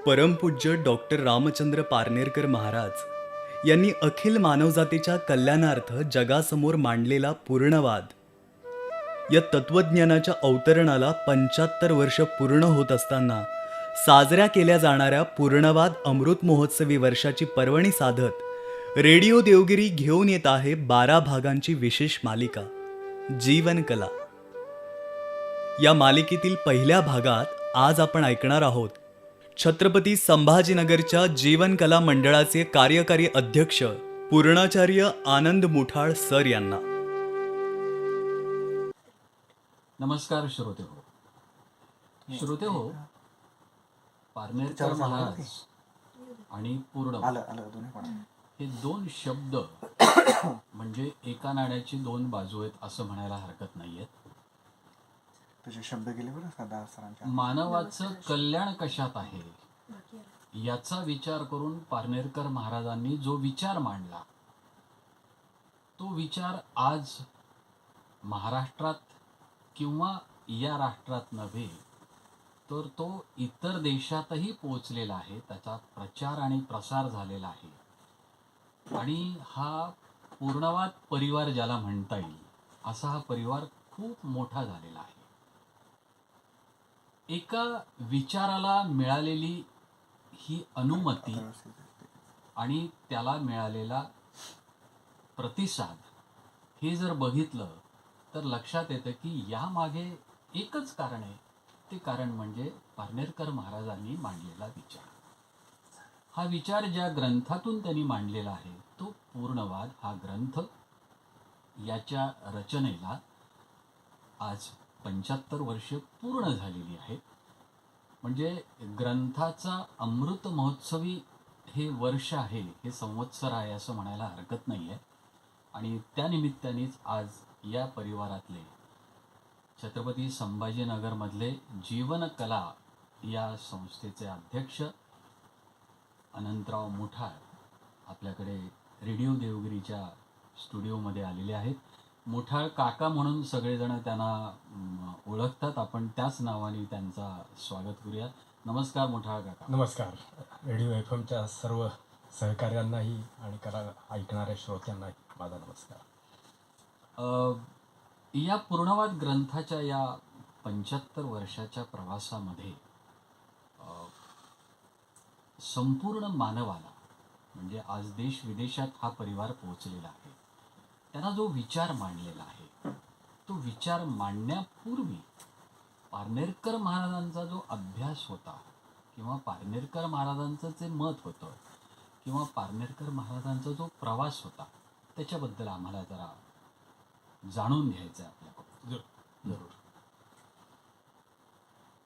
परमपूज्य डॉक्टर रामचंद्र पारनेरकर महाराज यांनी अखिल मानवजातीच्या कल्याणार्थ जगासमोर मांडलेला पूर्णवाद या तत्वज्ञानाच्या अवतरणाला 75 वर्ष पूर्ण होत असताना साजऱ्या केल्या जाणाऱ्या पूर्णवाद अमृत महोत्सवी वर्षाची पर्वणी साधत रेडिओ देवगिरी घेऊन येत आहे 12 भागांची विशेष मालिका जीवनकला. या मालिकेतील पहिल्या भागात आज आपण ऐकणार आहोत छत्रपती संभाजीनगरच्या जीवनकला मंडळाचे कार्यकारी अध्यक्ष पूर्णाचार्य आनंद मुठाळ सर यांना. नमस्कार श्रोते हो. पारनेरकर महाराज आणि पूर्ण हे दोन शब्द म्हणजे एका नाण्याची दोन बाजू आहेत असं म्हणायला हरकत नाहीये. शब्द गेले बरं सदा सरांच्या. मानवाचं कल्याण कशात आहे याचा विचार करून पारनेरकर महाराजांनी जो विचार मांडला तो विचार आज महाराष्ट्रात किंवा या राष्ट्रात नव्हे तर तो इतर देशातही पोहोचलेला आहे. त्याचा प्रचार आणि प्रसार झालेला आहे आणि हा पूर्णवाद परिवार ज्याला म्हणता येईल असा हा परिवार खूप मोठा झालेला आहे. एका विचाराला मिळालेली ही अनुमती आणि त्याला मिळालेला प्रतिसाद हे जर बघितलं तर लक्षात येतं की यामागे एकच कारण आहे. ते कारण म्हणजे पारनेरकर महाराजांनी मांडलेला विचार. हा विचार ज्या ग्रंथातून त्यांनी मांडलेला आहे तो पूर्णवाद हा ग्रंथ याच्या रचनेला आज 75 वर्ष पूर्ण झालेली आहेत. म्हणजे ग्रंथाचा अमृत महोत्सवी हे वर्ष आहे, हे संवत्सर आहे असं म्हणायला हरकत नाही आहे. आणि त्यानिमित्तानेच आज या परिवारातले छत्रपती संभाजीनगरमधले जीवनकला या संस्थेचे अध्यक्ष अनंतराव मुठाळ आपल्याकडे रेडिओ देवगिरीच्या स्टुडिओमध्ये आलेले आहेत. मुठाळ काका म्हणून सगळेजण त्यांना ओळखतात. आपण त्याच नावाने त्यांचा स्वागत करूया. नमस्कार मुठाळ काका. नमस्कार. रेडिओ FM सर्व सहकार्यांनाही आणि ऐकणाऱ्या श्रोत्यांनाही माझा नमस्कार. या पूर्णवाद ग्रंथाच्या या 75 वर्षाच्या प्रवासामध्ये संपूर्ण मानवाला म्हणजे आज देश विदेशात हा परिवार पोहोचलेला आहे. त्यांना जो विचार मांडलेला आहे तो विचार मांडण्यापूर्वी पारनेरकर महाराजांचा जो अभ्यास होता किंवा पारनेरकर महाराजांचं जे मत होतं किंवा पारनेरकर महाराजांचा जो प्रवास होता त्याच्याबद्दल आम्हाला जरा जाणून घ्यायचं आहे आपल्याकडून. जरूर.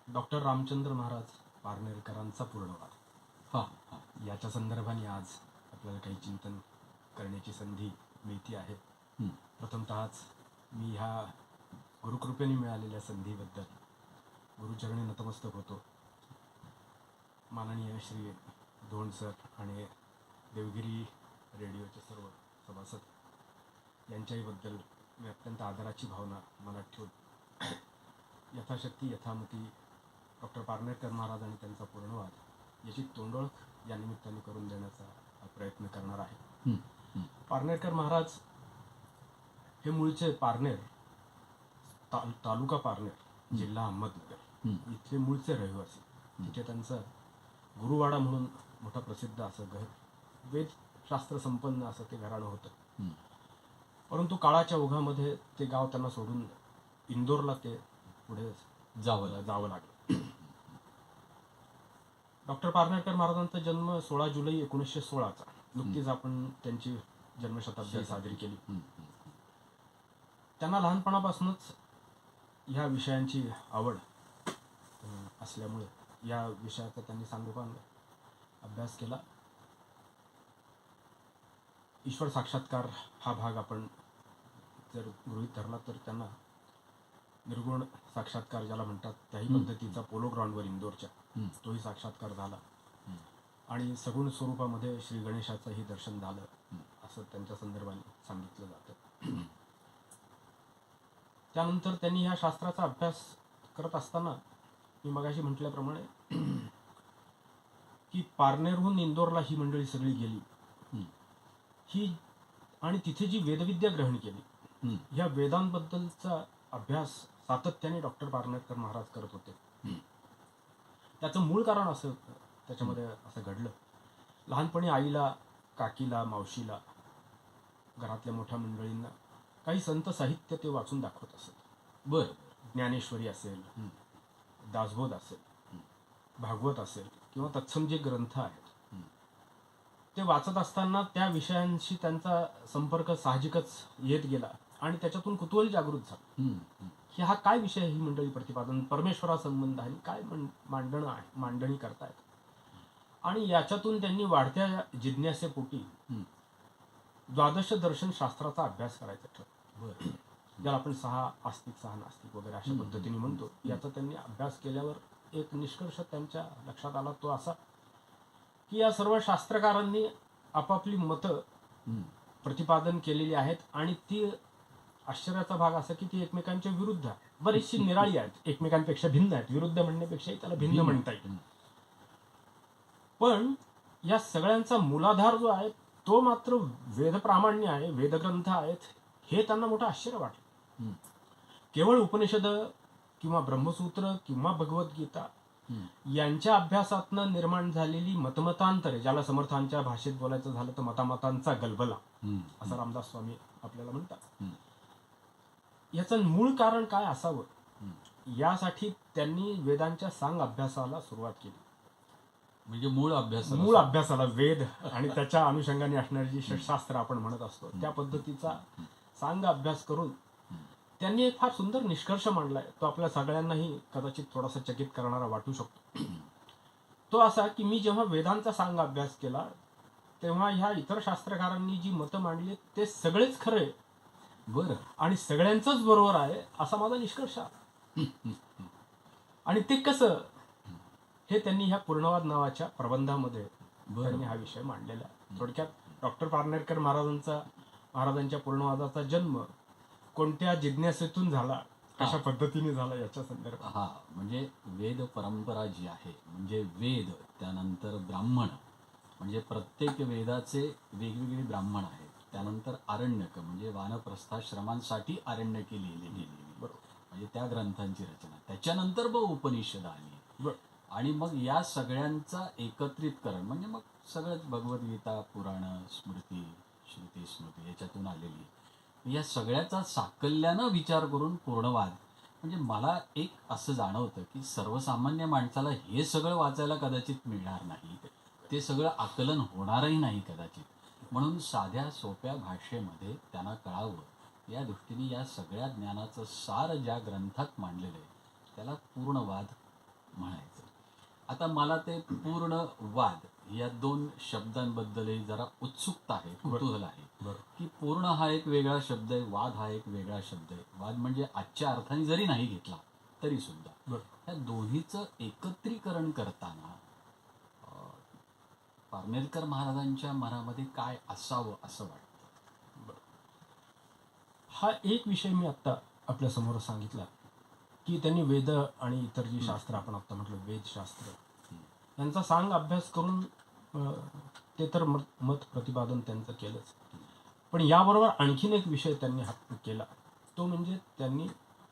डॉक्टर रामचंद्र महाराज पारनेरकरांचा पूर्णवाद याच्या संदर्भाने आज आपल्याला काही चिंतन करण्याची संधी मिळते आहे. प्रथमतःच मी ह्या गुरुकृपेने मिळालेल्या संधीबद्दल गुरुचरणी नतमस्तक होतो. माननीय श्री धोंड सर आणि देवगिरी रेडिओचे सर्व सभासद यांच्याहीबद्दल मी अत्यंत आदराची भावना मनात ठेवून यथाशक्ती यथामती डॉक्टर पारनेरकर महाराज आणि त्यांचा पूर्णवाद याची तोंडओळख या निमित्ताने करून देण्याचा प्रयत्न करणार आहे. पारनेरकर महाराज हे मूळचे पारनेर तालुका पारनेर जिल्हा अहमदनगर इथले मूळचे रहिवासी. तिथे त्यांचं गुरुवाडा म्हणून मोठा प्रसिद्ध असं घर वेदशास्त्र संपन्न असं ते घराणं होतं. परंतु काळाच्या ओघामध्ये ते गाव त्यांना सोडून इंदोरला ते पुढे जावं लागलं. डॉक्टर पारनेरकर महाराजांचा जन्म 16 जुलै 1916चा. नुकतीच आपण त्यांची जन्मशताब्दी साजरी केली. त्यांना लहानपणापासूनच ह्या विषयांची आवड असल्यामुळे या विषयाचा त्यांनी सांगोपांग अभ्यास केला. ईश्वर साक्षात्कार हा भाग आपण जर गृहीत धरला तर त्यांना निर्गुण साक्षात्कार ज्याला म्हणतात त्याही पद्धतीचा पोलो ग्राउंडवर इंदोरच्या तोही साक्षात्कार झाला आणि सगुण स्वरूपामध्ये श्री गणेशाचंही दर्शन झालं असं त्यांच्या संदर्भाने सांगितलं जातं. त्यानंतर त्यांनी ह्या शास्त्राचा अभ्यास करत असताना मी मगाशी म्हटल्याप्रमाणे की पारनेरहून इंदोरला ही मंडळी सगळी गेली हं. ही आणि तिथे जी वेदविद्या ग्रहण केली हं. या वेदांबद्दलचा अभ्यास सातत्याने डॉक्टर पारनेरकर महाराज करत होते. हं. त्याचं मूळ कारण असं त्याच्यामध्ये असं घडलं. लहानपणी आईला, काकीला, मावशीला, घरातल्या मोठ्या मंडळींना काही संत साहित्य ते वाचून दाखवत असत. बरं. ज्ञानेश्वरी असेल, हं. दासबोध असेल, भागवत असेल किंवा तत्सम जे ग्रंथ आहेत हं. ते वाचत असताना त्या विषयांशी त्यांचा संपर्क साहजिकच येत गेला आणि त्याच्यातून कुतूहल जागृत झालं हं. हं. की हा काय विषय आहे, ही मंडळी प्रतिपादन परमेश्वरासंबंध आहे, काय मांडणी करतायत. आणि याच्यातून त्यांनी वाढत्या जिज्ञासेपोटी हं. द्वादश दर्शन शास्त्राचा अभ्यास करायचा ठरवलं. बरं. ज्याला आपण 6 आस्तिक 6 नास्तिक वगैरे अशा पद्धतीने म्हणतो. याचा त्यांनी अभ्यास केल्यावर एक निष्कर्ष त्यांच्या लक्षात आला, तो असा की या सर्व शास्त्रकारांनी आपापली मतं हं. प्रतिपादन केलेली आहेत आणि ती आश्चर्याचा भाग असा की ती एकमेकांच्या विरुद्ध आहे, बरीचशी निराळी आहेत, एकमेकांपेक्षा भिन्न आहेत. विरुद्ध म्हणण्यापेक्षाही त्याला भिन्न म्हणता येईल. पण या सगळ्यांचा मूलाधार जो आहे तो मात्र वेदप्रामाण्य आहे, वेदग्रंथ आहेत, हे त्यांना मोठं आश्चर्य वाटलं. हं. केवळ उपनिषद किंवा ब्रह्मसूत्र किंवा भगवद्गीता हं. यांच्या अभ्यासातनं निर्माण झालेली मतमतांतरे, ज्याला समर्थांच्या भाषेत बोलायचं झालं तर मतामतांचा गलबला हं. असं रामदास स्वामी आपल्याला म्हणतात. हं. याचं मूळ कारण काय असावं, हं. यासाठी त्यांनी वेदांच्या सांग अभ्यासाला सुरुवात केली. म्हणजे मूळ अभ्यासाला वेद आणि त्याच्या अनुषंगाने असणारी जी षटशास्त्र आपण म्हणत असतो त्या पद्धतीचा सांग अभ्यास करून त्यांनी एक फार सुंदर निष्कर्ष मांडलाय. तो आपल्या सगळ्यांनाही कदाचित थोडासा चकित करणारा वाटू शकतो. तो असा की मी जेव्हा वेदांचा सांग अभ्यास केला तेव्हा ह्या इतर शास्त्रकारांनी जी मतं मांडली ते सगळेच खरे, बरं, आणि सगळ्यांचंच बरोबर आहे असा माझा निष्कर्ष आला. आणि ते कसं, हे त्यांनी ह्या पूर्णवाद नावाच्या प्रबंधामध्ये त्यांनी हा विषय मांडलेला आहे. थोडक्यात डॉक्टर पारनेरकर महाराजांच्या पूर्णवादाचा जन्म कोणत्या जिज्ञासेतून झाला, कशा पद्धतीने झाला याच्या संदर्भात. हा म्हणजे वेद परंपरा जी आहे, म्हणजे वेद त्यानंतर ब्राह्मण, म्हणजे प्रत्येक वेदाचे वेगवेगळे ब्राह्मण आहेत. त्यानंतर आरण्यक म्हणजे वानप्रस्थाश्रमांसाठी आरण्यके लिहिली गेलेली, बरोबर. म्हणजे त्या ग्रंथांची रचना. त्याच्यानंतर मग उपनिषद आली, बरोबर. आणि मग या सगळ्यांचा एकत्रितकरण म्हणजे मग सगळंच भगवद्गीता, पुराण, स्मृती, श्रुती, स्मृती याच्यातून आलेली, या सगळ्याचा साकल्यानं विचार करून पूर्णवाद. म्हणजे मला एक असं जाणवतं की सर्वसामान्य माणसाला हे सगळं वाचायला कदाचित मिळणार नाही, ते सगळं आकलन होणारही नाही कदाचित. म्हणून साध्या सोप्या भाषेमध्ये त्यांना कळावं या दृष्टीने या सगळ्या ज्ञानाचं सार ज्या ग्रंथात मांडलेलं आहे त्याला पूर्णवाद म्हणायचं. आता मला ते पूर्णवाद या 2 शब्दांबद्दलही जरा उत्सुकता आहे, कुतूहल आहे. की पूर्ण हा एक वेगळा शब्द आहे, वाद हा एक वेगळा शब्द आहे. वाद म्हणजे आजच्या अर्थाने जरी नाही घेतला तरी सुद्धा या दोन्हीचं एकत्रीकरण करताना पारनेरकर महाराजांच्या मनामध्ये काय असावं असं वाटतं. हा एक विषय मी आता आपल्या समोर सांगितला की त्यांनी वेद आणि इतर जी शास्त्र आपण आता म्हटलं वेदशास्त्र यांचा सांग अभ्यास करून ते तर मत प्रतिपादन त्यांचं केलंच, पण याबरोबर आणखीन एक विषय त्यांनी हात केला, तो म्हणजे त्यांनी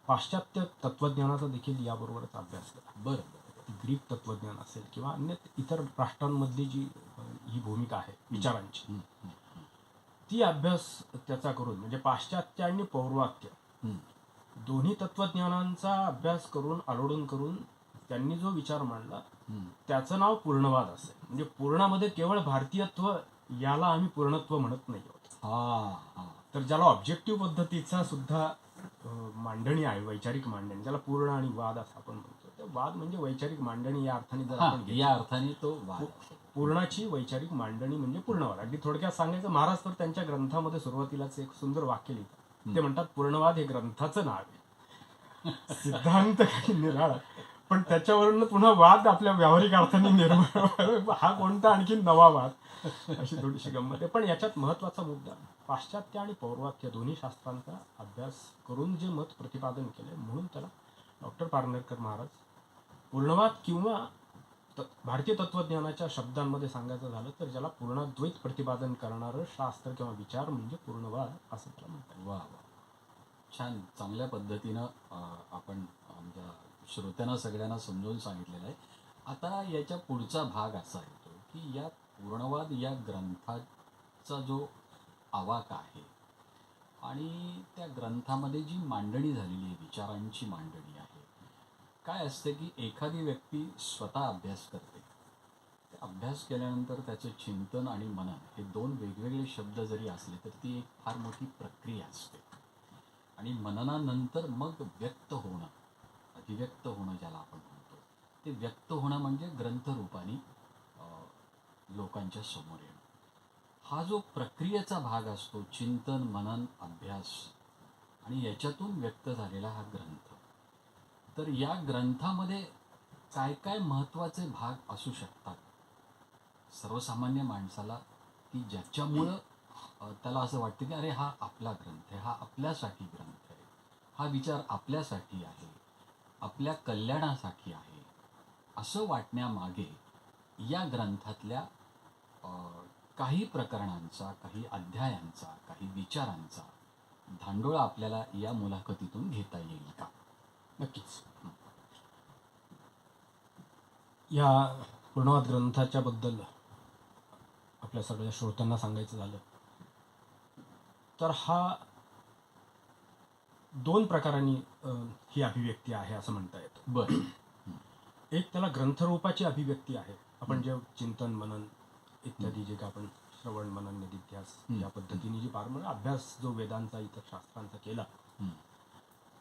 पाश्चात्य तत्वज्ञानाचा देखील याबरोबरच अभ्यास केला. बरं, ग्रीक तत्वज्ञान असेल किंवा अन्य इतर राष्ट्रांमधली जी ही भूमिका आहे विचारांची, ती अभ्यास त्याचा करून म्हणजे पाश्चात्य आणि पौर्वात्य दोन्ही तत्वज्ञानांचा अभ्यास करून आलोडन करून त्यांनी जो विचार मांडला त्याचं नाव पूर्णवाद असेल. म्हणजे पूर्णामध्ये केवळ भारतीयत्व याला आम्ही पूर्णत्व म्हणत नाही आहोत, तर ज्याला ऑब्जेक्टिव्ह पद्धतीचा सुद्धा मांडणी आहे, वैचारिक मांडणी, ज्याला पूर्ण आणि वाद असं आपण म्हणतो. वाद म्हणजे वैचारिक मांडणी या अर्थाने जर आपण या अर्थाने तो वाद, पूर्णाची वैचारिक मांडणी म्हणजे पूर्णवाद. अगदी थोडक्यात सांगायचं, महाराज तर त्यांच्या ग्रंथामध्ये सुरुवातीलाच एक सुंदर वाक्य लिहितात. ते म्हणतात पूर्णवाद हे ग्रंथाचं नाव आहे, सिद्धांत काही निराळा, पण त्याच्यावरून पुन्हा वाद आपल्या व्यावहारिक अर्थाने निर्माण, हा कोणता आणखी नवा वाद, अशी थोडीशी गंमत आहे. पण याच्यात महत्वाचा मुद्दा पाश्चात्य आणि पौर्वात्य दोन्ही शास्त्रांचा अभ्यास करून जे मत प्रतिपादन केले, म्हणून त्याला डॉक्टर पारनेरकर महाराज पूर्णवाद किंवा भारतीय तत्वज्ञानाच्या शब्दांमध्ये सांगायचं झालं तर ज्याला पूर्णाद्वैत प्रतिपादन करणारं शास्त्र किंवा विचार म्हणजे पूर्णवाद असं त्याला म्हणतात. वा वा, छान, चांगल्या पद्धतीनं आपण आमच्या श्रोत्यांना सगळ्यांना समजावून सांगितलेलं आहे. आता याच्या पुढचा भाग असा येतो की या पूर्णवाद या ग्रंथाचा जो आवाका आहे आणि त्या ग्रंथामध्ये जी मांडणी झालेली आहे, विचारांची मांडणी आहे, काय असते की एखादी व्यक्ती स्वतः अभ्यास करते. ते अभ्यास केल्यानंतर त्याचं चिंतन आणि मनन हे दोन वेगवेगळे शब्द जरी असले तर ती एक फार मोठी प्रक्रिया असते. आणि मननानंतर मग व्यक्त होणं, अभिव्यक्त होणं ज्याला आपण म्हणतो, ते व्यक्त होणं म्हणजे ग्रंथरूपाने लोकांच्या समोर येणं. हा जो प्रक्रियेचा भाग असतो, चिंतन मनन अभ्यास, आणि याच्यातून व्यक्त झालेला हा ग्रंथ, तर या ग्रंथामध्ये काय काय महत्त्वाचे भाग असू शकतात सर्वसामान्य माणसाला, की ज्याच्यामुळं त्याला असं वाटतं की अरे हा आपला ग्रंथ आहे, हा आपल्यासाठी ग्रंथ आहे, हा विचार आपल्यासाठी आहे, आपल्या कल्याणासाठी आहे, असं वाटण्यामागे या ग्रंथातल्या काही प्रकरणांचा, काही अध्यायांचा, काही विचारांचा धांडोळा आपल्याला या मुलाखतीतून घेता येईल का? नक्कीच. या पूर्णवाद ग्रंथाच्या बद्दल आपल्या सगळ्या श्रोत्यांना सांगायचं झालं तर हा दोन प्रकारांनी ही अभिव्यक्ती आहे असं म्हणता येतं. बरं. एक त्याला ग्रंथरूपाची अभिव्यक्ती आहे. आपण जे चिंतन मनन इत्यादी जे काय आपण श्रवण मनन निधिध्यास या पद्धतीने जी पारंपरिक अभ्यास जो वेदांचा इतर शास्त्रांचा केला,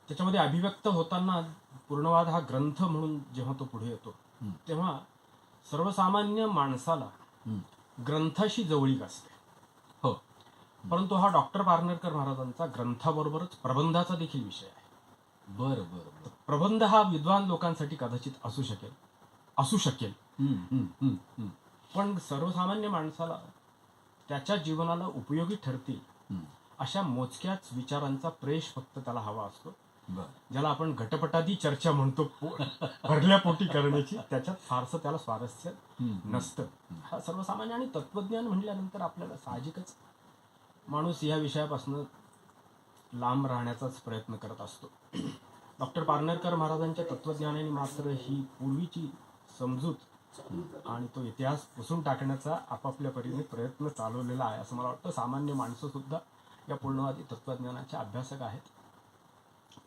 त्याच्यामध्ये अभिव्यक्त होताना पूर्णवाद हा ग्रंथ म्हणून जेव्हा तो पुढे येतो तेव्हा सर्वसामान्य माणसाला ग्रंथाशी जवळीक असते. हो. परंतु हा डॉक्टर पारनेरकर महाराजांचा ग्रंथाबरोबरच प्रबंधाचा देखील विषय आहे. बरं बरं बरं. प्रबंध हा विद्वान लोकांसाठी कदाचित असू शकेल पण सर्वसामान्य माणसाला त्याच्या जीवनाला उपयोगी ठरतील अशा मोजक्याच विचारांचा प्रेश फक्त त्याला हवा असतो, ज्याला आपण घटपटादी चर्चा म्हणतो, भरल्या पोटी करण्याची. त्याच्यात फारसं त्याला स्वारस्य नसतं. हा सर्वसामान्य आणि तत्वज्ञान म्हटल्यानंतर आपल्याला साहजिकच माणूस या विषयापासून लांब राहण्याचाच प्रयत्न करत असतो. डॉक्टर पारनेरकर महाराजांच्या तत्वज्ञानाने मात्र ही पूर्वीची समजूत आणि तो इतिहास पुसून टाकण्याचा आपापल्या परीने प्रयत्न चालवलेला आहे असं मला वाटतं. सामान्य माणसं सुद्धा या पूर्णवादी तत्वज्ञानाचे अभ्यासक आहेत,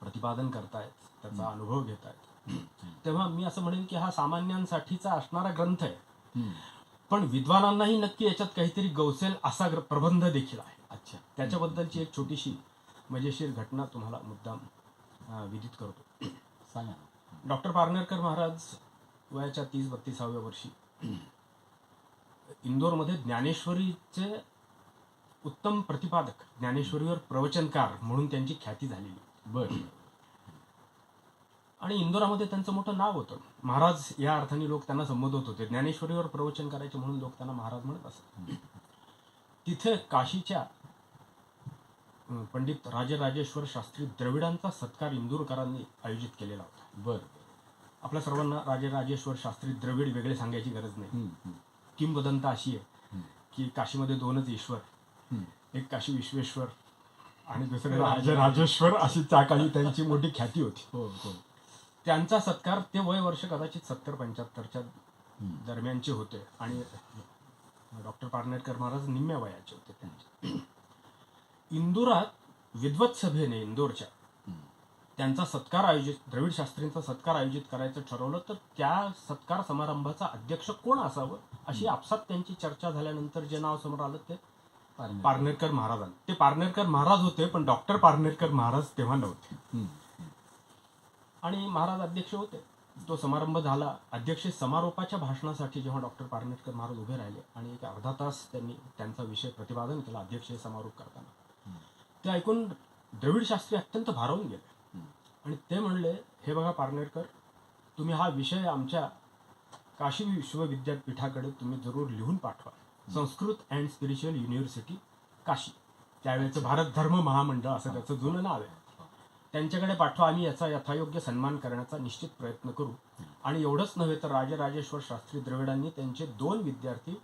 प्रतिपादन करतायत, त्याचा अनुभव घेत आहेत. तेव्हा मी असं म्हणेन की हा सामान्यांसाठीचा असणारा ग्रंथ आहे, पण विद्वानांनाही नक्की याच्यात काहीतरी गवसेल असा प्रबंध देखील आहे. अच्छा. त्याच्याबद्दलची एक छोटीशी मजेशीर घटना तुम्हाला मुद्दाम विदित करतो. सांगा. डॉक्टर पारनेरकर महाराज वयाच्या 30-32व्या वर्षी इंदोरमध्ये ज्ञानेश्वरीचे उत्तम प्रतिपादक, ज्ञानेश्वरीवर प्रवचनकार म्हणून त्यांची ख्याती झालेली. बरं. आणि इंदोरामध्ये त्यांचं मोठं नाव होतं. महाराज या अर्थाने लोक त्यांना संबोधत होते. ज्ञानेश्वरीवर प्रवचन करायचे म्हणून लोक त्यांना महाराज म्हणत असत. तिथे काशीच्या पंडित राजराजेश्वर शास्त्री द्रविडांचा सत्कार इंदूरकरांनी आयोजित केलेला होता. बरं. आपल्या सर्वांना राजराजेश्वर शास्त्री द्रविड वेगळे सांगायची गरज नाही. किंवदंत अशी आहे की काशीमध्ये दोनच ईश्वर, एक काशी विश्वेश्वर आणि दुसरे राजराजेश्वर, अशी त्या काळी त्यांची मोठी ख्याती होती. हो हो. त्यांचा सत्कार, ते वय वर्ष कदाचित 70-75च्या दरम्यानचे होते आणि डॉक्टर पारनेरकर महाराज निम्म्या वयाचे होते त्यांचे. इंदुरात विद्वत सभेने इंदोरच्या त्यांचा सत्कार आयोजित, द्रविड शास्त्रींचा सत्कार आयोजित करायचं ठरवलं. तर त्या सत्कार समारंभाचा अध्यक्ष कोण असावं अशी आपसात त्यांची चर्चा झाल्यानंतर जे नाव समोर आलं ते पारनेरकर महाराजांना. ते पारनेरकर महाराज होते पण डॉक्टर पारनेरकर महाराज तेव्हा नव्हते आणि महाराज अध्यक्ष होते. तो समारंभ झाला. अध्यक्ष समारोपाच्या भाषणासाठी जेव्हा डॉक्टर पारनेरकर महाराज उभे राहिले आणि एक अर्धा तास त्यांनी त्यांचा विषय प्रतिपादन केला अध्यक्ष समारोप करताना, ते ऐकून द्रविड शास्त्री अत्यंत भारावून गेले आणि ते म्हणले, हे बघा पारनेरकर, तुम्ही हा विषय आमच्या काशी विश्वविद्यापीठाकडे तुम्ही जरूर लिहून पाठवा. Sanskrit and spiritual university Kashi, त्यावेळेचं भारत धर्म महामंडळ असं त्याचं जुनं नाव आहे. त्यांच्याकडे पाठवा, आम्ही याचा यथायोग्य सन्मान करण्याचा निश्चित प्रयत्न करू. आणि एवढंच नव्हे तर राजराजेश्वर शास्त्री द्रविडांनी त्यांचे 2 विद्यार्थी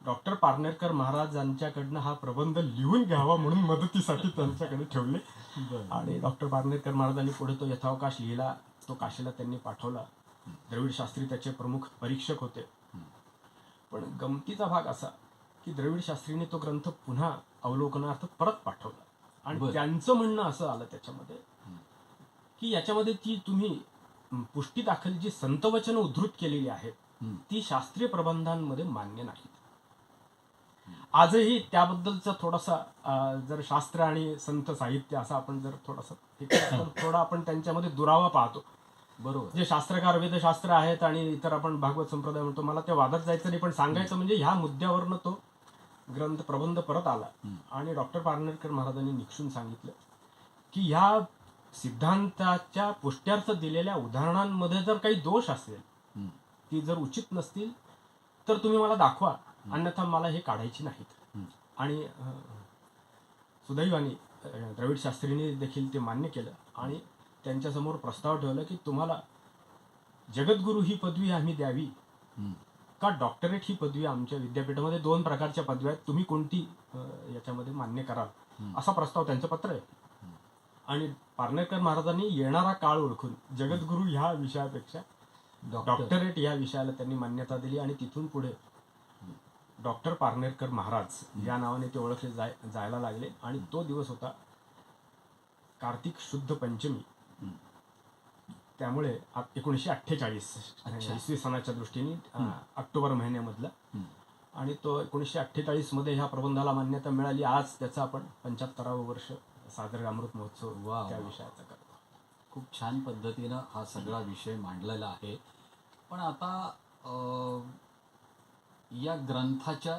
डॉक्टर पारनेरकर महाराजांच्याकडनं हा प्रबंध लिहून घ्यावा म्हणून मदतीसाठी त्यांच्याकडे ठेवले. आणि डॉक्टर पारनेरकर महाराजांनी पुढे तो यथावकाश लिहिला, तो काशीला त्यांनी पाठवला. द्रविड शास्त्री त्याचे प्रमुख परीक्षक होते. पण गमतीचा भाग असा की द्रविड शास्त्रीने तो ग्रंथ पुन्हा अवलोकनार्थ परत पाठवला. आणि बरं. त्यांचं म्हणणं असं आलं त्याच्यामध्ये की याच्यामध्ये ती तुम्ही पुष्टीदाखल जी संतवचनं उद्धृत केलेली आहेत ती शास्त्रीय प्रबंधांमध्ये मान्य नाहीत. आजही त्याबद्दलचा थोडासा जर शास्त्र आणि संत साहित्य असं आपण जर थोडासा थोडा आपण त्यांच्यामध्ये दुरावा पाहतो. बरोबर. जे शास्त्रकार वेदशास्त्र आहेत आणि इतर आपण भागवत संप्रदाय म्हणतो, मला त्या वादात जायचं नाही, पण सांगायचं म्हणजे ह्या मुद्द्यावरनं तो ग्रंथ प्रबंध परत आला. आणि डॉक्टर पारनेरकर महाराजांनी निक्षून सांगितलं की ह्या सिद्धांताच्या पुष्ट्यार्थ दिलेल्या उदाहरणांमध्ये जर काही दोष असेल, ती जर उचित नसतील तर तुम्ही मला दाखवा, अन्यथा मला हे काढायची नाहीत. आणि सुदैवाने द्रविड शास्त्रींनी देखील ते मान्य केलं आणि त्यांच्यासमोर प्रस्ताव ठेवला की तुम्हाला जगद्गुरू ही पदवी आम्ही द्यावी का डॉक्टरेट ही पदवी. आमच्या विद्यापीठामध्ये 2 प्रकारच्या पदव्या आहेत, तुम्ही कोणती याच्यामध्ये मान्य कराल, असा प्रस्ताव त्यांचं पत्र आहे. आणि पारनेरकर महाराजांनी येणारा काळ ओळखून जगद्गुरू ह्या विषयापेक्षा डॉक्टरेट या विषयाला त्यांनी मान्यता दिली. आणि तिथून पुढे डॉक्टर पारनेरकर महाराज या नावाने ते ओळखले जायला लागले. आणि तो दिवस होता कार्तिक शुद्ध पंचमी. त्यामुळे 1948 इसवी सणाच्या दृष्टीने ऑक्टोबर महिन्यामधला. आणि तो 1948 मध्ये ह्या प्रबंधाला मान्यता मिळाली. आज त्याचं आपण 75वं वर्ष साजरे अमृत महोत्सव त्या विषयाचा करतो. खूप छान पद्धतीनं हा सगळा विषय मांडलेला आहे. पण आता या ग्रंथाच्या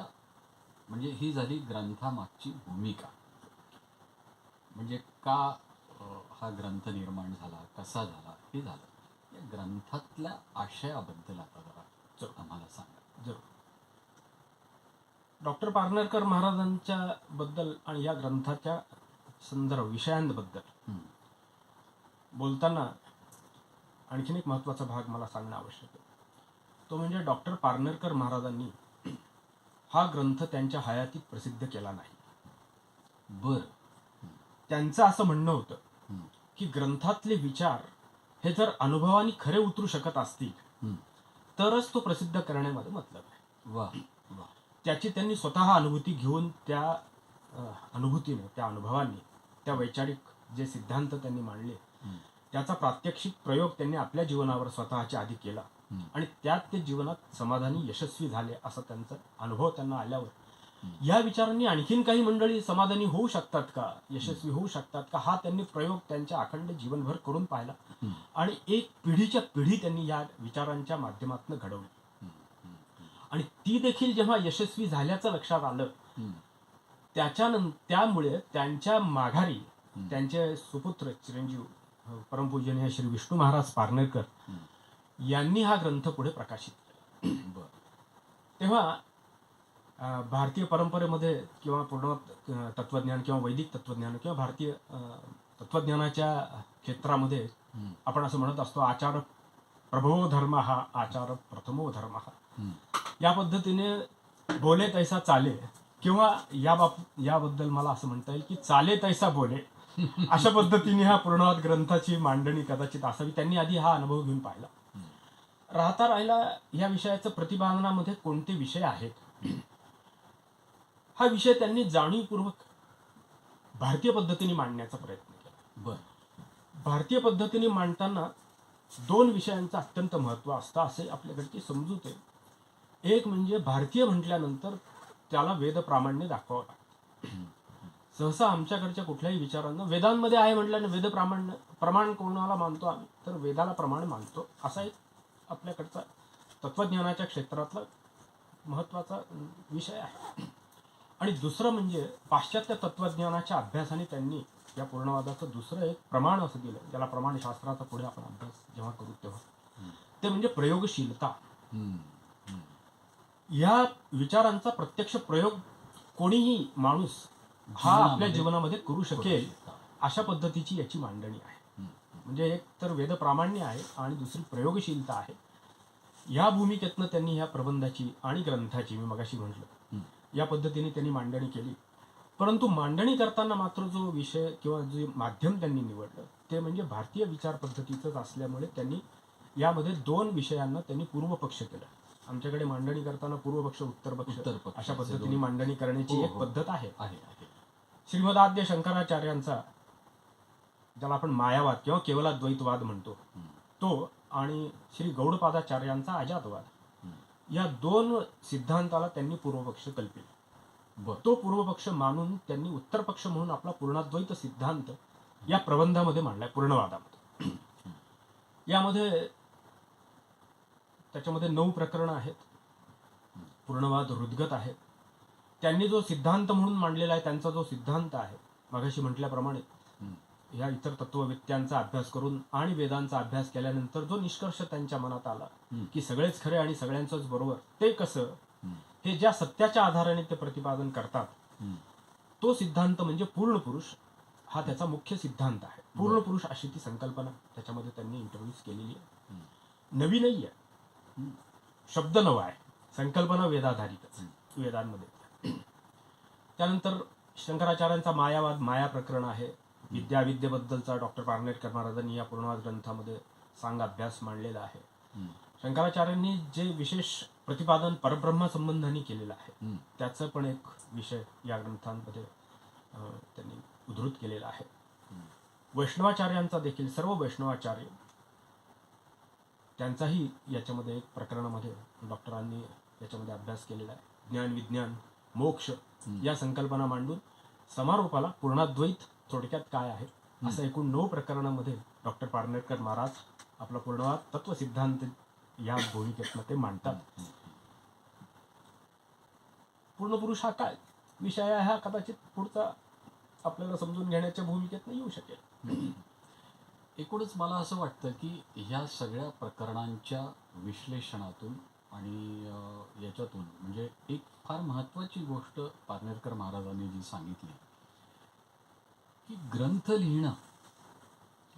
म्हणजे ही झाली ग्रंथामागची भूमिका, म्हणजे का हा ग्रंथ निर्माण झाला, कसा झाला, हे झालं. या ग्रंथातल्या आशयाबद्दल आता जरा आम्हाला सांगा. जरूर. डॉक्टर पारनेरकर महाराजांच्या बद्दल आणि या ग्रंथाच्या संदर्भ विषयांबद्दल बोलताना आणखीन एक महत्त्वाचा भाग मला सांगणं आवश्यक आहे. तो म्हणजे डॉक्टर पारनेरकर महाराजांनी हा ग्रंथ त्यांच्या हयातीत प्रसिद्ध केला नाही. बर. त्यांचं असं म्हणणं होतं की ग्रंथातले विचार हे जर अनुभवाने खरे उतरू शकत असतील तरच तो प्रसिद्ध करण्यामध्ये मतलब आहे. वा वा. त्याची त्यांनी स्वतः अनुभूती घेऊन त्या अनुभूतीने, त्या अनुभवांनी, त्या वैचारिक जे सिद्धांत त्यांनी मांडले त्याचा प्रात्यक्षिक प्रयोग त्यांनी आपल्या जीवनावर स्वतःच्या आधी केला. आणि त्यात ते जीवनात समाधानी यशस्वी झाले असा त्यांचा अनुभव त्यांना आल्यावर या विचारांनी आणखीन काही मंडळी समाधानी होऊ शकतात का, यशस्वी होऊ शकतात का, हा त्यांनी प्रयोग त्यांच्या अखंड जीवनभर करून पाहिला. आणि एक पिढीच्या पिढी त्यांनी या विचारांच्या माध्यमातून घडवली. आणि ती देखील जेव्हा यशस्वी झाल्याचं लक्षात आलं त्यामुळे त्यांच्या माघारी त्यांचे सुपुत्र चिरंजीव परमपूजनीय श्री विष्णू महाराज पारनेरकर यांनी हा ग्रंथ पुढे प्रकाशित केला. तेव्हा भारतीय परंपरेमध्ये किंवा पूर्ण तत्वज्ञान किंवा वैदिक तत्वज्ञान किंवा भारतीय तत्वज्ञानाच्या क्षेत्रामध्ये आपण असं म्हणत असतो, आचार प्रभवो धर्म हा आचार प्रथमो धर्म हा. या पद्धतीने बोले तैसा चाले, किंवा याबद्दल मला असं म्हणता येईल की चाले तैसा बोले, अशा पद्धतीने हा पूर्णवाद ग्रंथाची मांडणी कदाचित असावी. त्यांनी आधी हा अनुभव घेऊन पाहिला. राहिला या विषयाचं प्रतिपादनामध्ये कोणते विषय आहेत, हा विषय त्यांनी जाणीवपूर्वक भारतीय पद्धतीने मांडण्याचा प्रयत्न केला. बर. भारतीय पद्धतीने मांडताना 2 विषयांचं अत्यंत महत्त्व असतं असे आपल्याकडची समजूत आहे. एक म्हणजे भारतीय म्हटल्यानंतर त्याला वेद प्रामाण्य दाखवावं लागतं. सहसा आमच्याकडच्या कुठल्याही विचारांना वेदांमध्ये आहे म्हटल्याने वेद प्रमाण कोणाला मानतो आम्ही, तर वेदाला प्रमाण मानतो. असा एक आपल्याकडचा तत्वज्ञानाच्या क्षेत्रातला महत्त्वाचा विषय आहे. आणि दुसरं म्हणजे पाश्चात्य तत्वज्ञानाच्या अभ्यासाने त्यांनी या पूर्णवादाचं दुसरं एक प्रमाण असं दिलं, ज्याला प्रमाणशास्त्राचा पुढे आपण अभ्यास जेव्हा करू तेव्हा, ते म्हणजे प्रयोगशीलता. या विचारांचा प्रत्यक्ष प्रयोग कोणीही माणूस हा आपल्या जीवनामध्ये करू शकेल अशा पद्धतीची याची मांडणी आहे. म्हणजे एक तर वेदप्रामाण्य आहे आणि दुसरी प्रयोगशीलता आहे. या भूमिकेतनं त्यांनी ह्या प्रबंधाची आणि ग्रंथाची, मी मगाशी म्हटलं, या पद्धतीने त्यांनी मांडणी केली. परंतु मांडणी करताना मात्र जो विषय किंवा जे माध्यम त्यांनी निवडलं ते म्हणजे भारतीय विचार पद्धतीचंच असल्यामुळे त्यांनी यामध्ये 2 विषयांना त्यांनी पूर्वपक्ष केलं. आमच्याकडे मांडणी करताना पूर्वपक्ष उत्तरपक्ष उत्तरपक्ष अशा असे पद्धतीने दोन. मांडणी करण्याची हो, एक हो. पद्धत आहे. आहे श्रीमदाद्य शंकराचार्यांचा, ज्याला आपण मायावाद किंवा केवलाद्वैतवाद म्हणतो, तो आणि श्री गौडपादाचार्यांचा अजातवाद, या 2 सिद्धांताला त्यांनी पूर्वपक्ष कल्पिला. बरं. तो पूर्वपक्ष मानून त्यांनी उत्तरपक्ष म्हणून आपला पूर्णाद्वैत सिद्धांत या प्रबंधामध्ये मांडलाय, पूर्णवादामध्ये. यामध्ये त्याच्यामध्ये 9 प्रकरणं आहेत. पूर्णवाद हृदगत आहेत. त्यांनी जो सिद्धांत म्हणून मांडलेला आहे, त्यांचा जो सिद्धांत आहे, मगाशी म्हटल्याप्रमाणे ह्या इतर तत्ववेत्यांचा अभ्यास करून आणि वेदांचा अभ्यास केल्यानंतर जो निष्कर्ष त्यांच्या मनात आला की सगळेच खरे आणि सगळ्यांचंच बरोबर, ते कसं, हे ज्या सत्याच्या आधाराने ते प्रतिपादन करतात, तो सिद्धांत म्हणजे पूर्ण पुरुष हा त्याचा मुख्य सिद्धांत आहे. पूर्ण पुरुष अशी ती संकल्पना त्याच्यामध्ये त्यांनी इंट्रोड्यूस केलेली आहे. नवी नाही आहे, शब्द नवा आहे, संकल्पना वेदाधारितच वेदांमध्ये. त्यानंतर शंकराचार्यांचा मायावाद, माया प्रकरण आहे. विद्याविद्येबद्दलचा डॉक्टर पारनेरकर महाराजांनी या पूर्णवाद ग्रंथामध्ये सांग अभ्यास मांडलेला आहे. शंकराचार्यांनी जे विशेष प्रतिपादन परब्रह्मसंबंधाने केलेलं आहे त्याचं पण एक विषय या ग्रंथांमध्ये त्यांनी उद्धृत केलेला आहे. वैष्णवाचार्यांचा देखील, सर्व वैष्णवाचार्य त्यांचाही याच्यामध्ये एक प्रकरणामध्ये डॉक्टरांनी याच्यामध्ये अभ्यास केलेला आहे. ज्ञान, विज्ञान, मोक्ष या संकल्पना मांडून समारोपाला पूर्णाद्वैत थोडक्यात काय आहे असं एकूण 9 प्रकरणामध्ये डॉक्टर पारनेरकर महाराज आपला पूर्णवाद तत्वसिद्धांत या भूमिकेतनं ते मांडतात. पूर्ण पुरुष हा काय विषय आहे हा कदाचित पुढचा आपल्याला समजून घेण्याच्या भूमिकेतनं येऊ शकेल. एकूणच मला असं वाटतं की ह्या सगळ्या प्रकरणांच्या विश्लेषणातून आणि याच्यातून म्हणजे एक फार महत्त्वाची गोष्ट पारनेरकर महाराजांनी जी सांगितली की ग्रंथ लिहिणं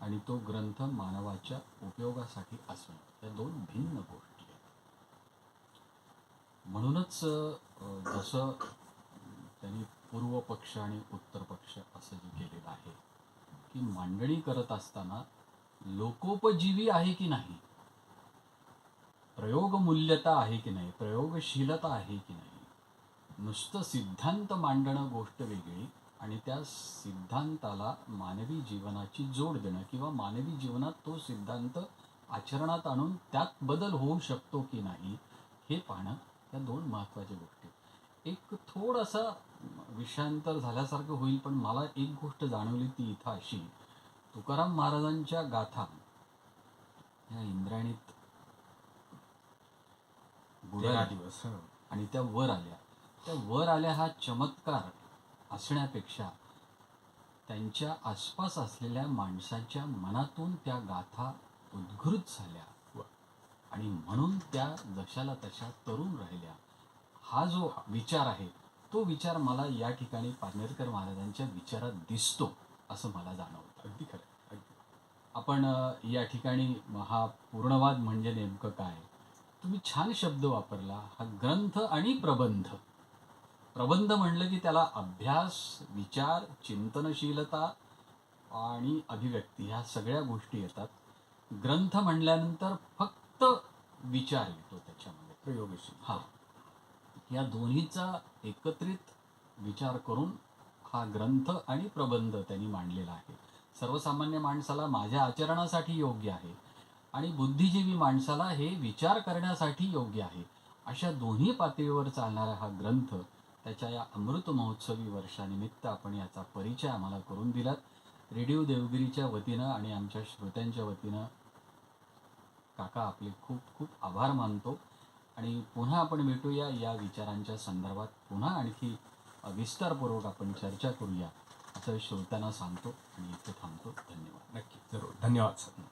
आणि तो ग्रंथ मानवाच्या उपयोगासाठी असणं या 2 भिन्न गोष्टी आहेत. म्हणूनच जसं त्यांनी पूर्व पक्ष आणि उत्तर पक्ष असं जे केलेलं आहे की मांडणी करत असताना लोकोपजीवी आहे की नाही, प्रयोगमूल्यता आहे की नाही, प्रयोगशीलता आहे की नाही, नुसतं सिद्धांत मांडणं गोष्ट वेगळी आणि त्या सिद्धांताला मानवी जीवनाची जोड देणं किंवा मानवी जीवनात तो सिद्धांत आचरणात आणून त्यात बदल होऊ शकतो की नाही हे पाहणं, या 2 महत्त्वाच्या गोष्टी. एक थोडासा विषयांतर झाल्यासारखं होईल पण मला एक गोष्ट जाणवली ती इथं अशी, तुकाराम महाराजांच्या गाथा ह्या इंद्रायणीत 13 दिवस आणि त्या वर आल्या हा चमत्कार असण्यापेक्षा त्यांच्या आसपास असलेल्या माणसाच्या मनातून त्या गाथा उद्घृत झाल्या आणि म्हणून त्या जशाला तशा तरुण राहिल्या. हा जो विचार आहे तो विचार मला या ठिकाणी पारनेरकर महाराजांच्या विचारात दिसतो असं मला जाणवतं. अगदी खरं, अगदी. आपण या ठिकाणी हा पूर्णवाद म्हणजे नेमकं काय, तुम्ही छान शब्द वापरला, हा ग्रंथ आणि प्रबंध. प्रबंध म्हणलं की त्याला अभ्यास, विचार, चिंतनशीलता आणि अभिव्यक्ती ह्या सगळ्या गोष्टी येतात. ग्रंथ म्हणल्यानंतर फक्त विचार येतो त्याच्यामध्ये, प्रयोगशील. हा या दोन्हीचा एकत्रित विचार करून हा ग्रंथ आणि प्रबंध त्यांनी मांडलेला आहे. सर्वसामान्य माणसाला माझ्या आचरणासाठी योग्य आहे आणि बुद्धिजीवी माणसाला हे विचार करण्यासाठी योग्य आहे, अशा दोन्ही पातळीवर चालणारा हा ग्रंथ त्याच्या या अमृत महोत्सवी वर्षानिमित्त आपण याचा परिचय आम्हाला करून दिलात. रेडिओ देवगिरीच्या वतीनं आणि आमच्या श्रोत्यांच्या वतीनं काका आपले खूप खूप आभार मानतो आणि पुन्हा आपण भेटूया या विचारांच्या संदर्भात, पुन्हा आणखी विस्तारपूर्वक आपण चर्चा करूया असं श्रोत्यांना सांगतो आणि इथे थांबतो. धन्यवाद. नक्की, जरूर. धन्यवाद सर.